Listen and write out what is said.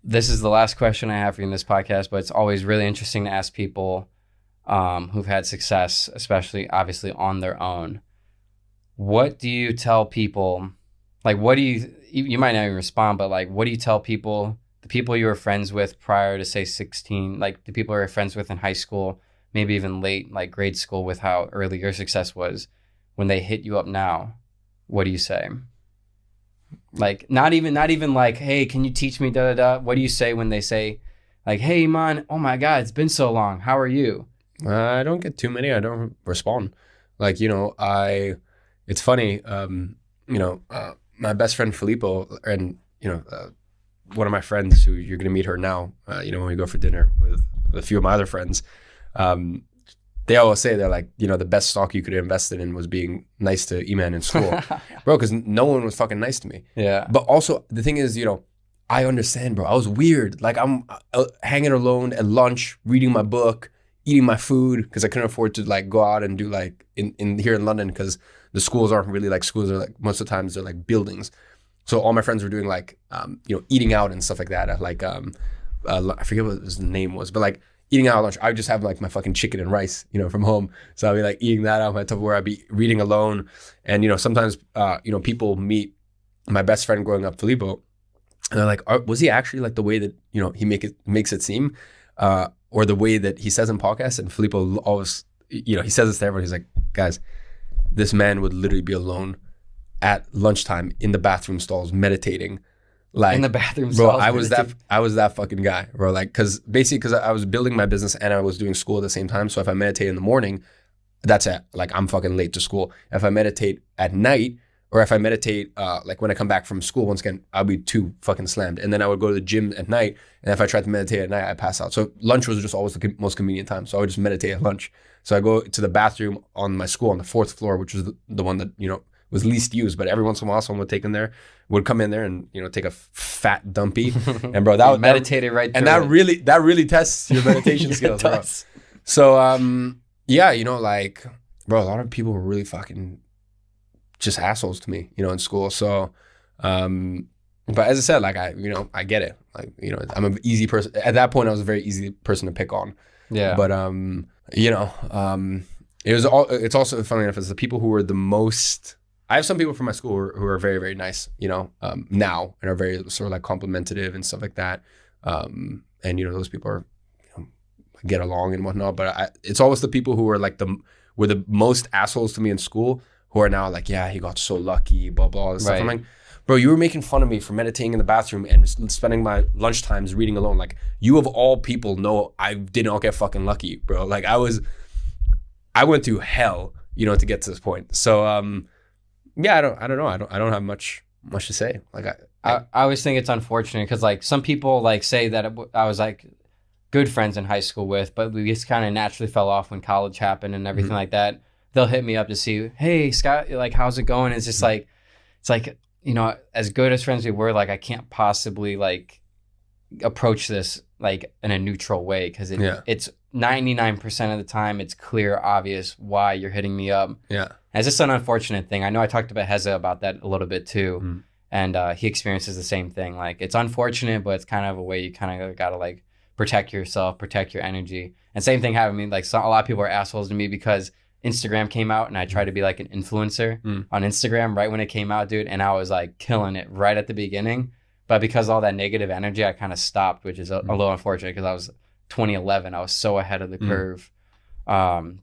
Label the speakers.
Speaker 1: this is the last question I have for you in this podcast, but it's always really interesting to ask people who've had success, especially obviously on their own. What do you tell people? Like, what do you might not even respond, but like, what do you tell people, the people you were friends with prior to say 16, like the people you were friends with in high school, maybe even late, like grade school, with how early your success was, when they hit you up now, what do you say? Like, not even like, hey, can you teach me da da da? What do you say when they say, like, hey, man, oh my God, it's been so long. How are you?
Speaker 2: I don't get too many. I don't respond. Like, it's funny. My best friend Filippo and, one of my friends who you're going to meet her now, when we go for dinner with a few of my other friends, they always say they're like, the best stock you could have invested in was being nice to Iman in school. Bro, because no one was fucking nice to me.
Speaker 1: Yeah.
Speaker 2: But also the thing is, I understand, bro. I was weird. Like I'm hanging alone at lunch, reading my book, eating my food, because I couldn't afford to like go out and do like in here in London, because the schools aren't really like schools. Are like, most of the times they're like buildings. So all my friends were doing like, eating out and stuff like that. At like, I forget what his name was, but like, eating out at lunch, I would just have like my fucking chicken and rice, from home. So I'd be like eating that out of my Tupperware. I'd be reading alone. And, sometimes, people meet my best friend growing up, Filippo, and they're like, was he actually like the way that, he makes it seem? Or the way that he says in podcasts? And Filippo always, he says this to everyone. He's like, guys, this man would literally be alone at lunchtime in the bathroom stalls meditating. Like,
Speaker 1: in the bathroom,
Speaker 2: bro, I was that fucking guy, bro. Like, because I was building my business and I was doing school at the same time. So if I meditate in the morning, that's it. Like, I'm fucking late to school. If I meditate at night, or if I meditate like when I come back from school, once again, I'll be too fucking slammed. And then I would go to the gym at night, and if I tried to meditate at night, I pass out. So lunch was just always the most convenient time. So I would just meditate at lunch. So I go to the bathroom on my school on the 4th floor, which was the one that was least used, but every once in a while someone would come in there and take a fat dumpy, and bro, that
Speaker 1: meditated right through,
Speaker 2: and that really tests your meditation skills, bro. So like, bro, a lot of people were really fucking just assholes to me, in school. So but as I said, like, I get it, like, I'm an easy person. At that point I was a very easy person to pick on.
Speaker 1: Yeah.
Speaker 2: But it's also funny enough, it's the people who were the most. I have some people from my school who are very, very nice, now, and are very sort of like complimentative and stuff like that. And, those people are, get along and whatnot. But it's always the people who were like were the most assholes to me in school, who are now like, yeah, he got so lucky, blah, blah, all this stuff. I'm like, bro, you were making fun of me for meditating in the bathroom and spending my lunch times reading alone. Like, you of all people know I did not get fucking lucky, bro. Like, I went through hell, to get to this point. So, yeah, I don't know. I don't have much to say. Like,
Speaker 1: I always think it's unfortunate because like some people like say that I was like good friends in high school with, but we just kind of naturally fell off when college happened and everything like that. They'll hit me up to see, hey Scott, like, how's it going? It's just like, it's like, as good as friends we were, like, I can't possibly like approach this like in a neutral way, because it's 99% of the time it's clear, obvious why you're hitting me up.
Speaker 2: Yeah.
Speaker 1: It's just an unfortunate thing. I know I talked about Heza about that a little bit too. And he experiences the same thing. Like, it's unfortunate, but it's kind of a way you kind of got to like protect yourself, protect your energy. And same thing happened to me. Like, a lot of people are assholes to me because Instagram came out and I tried to be like an influencer on Instagram right when it came out, dude. And I was like killing it right at the beginning. But because of all that negative energy, I kind of stopped, which is a little unfortunate because I was 2011. I was so ahead of the curve. But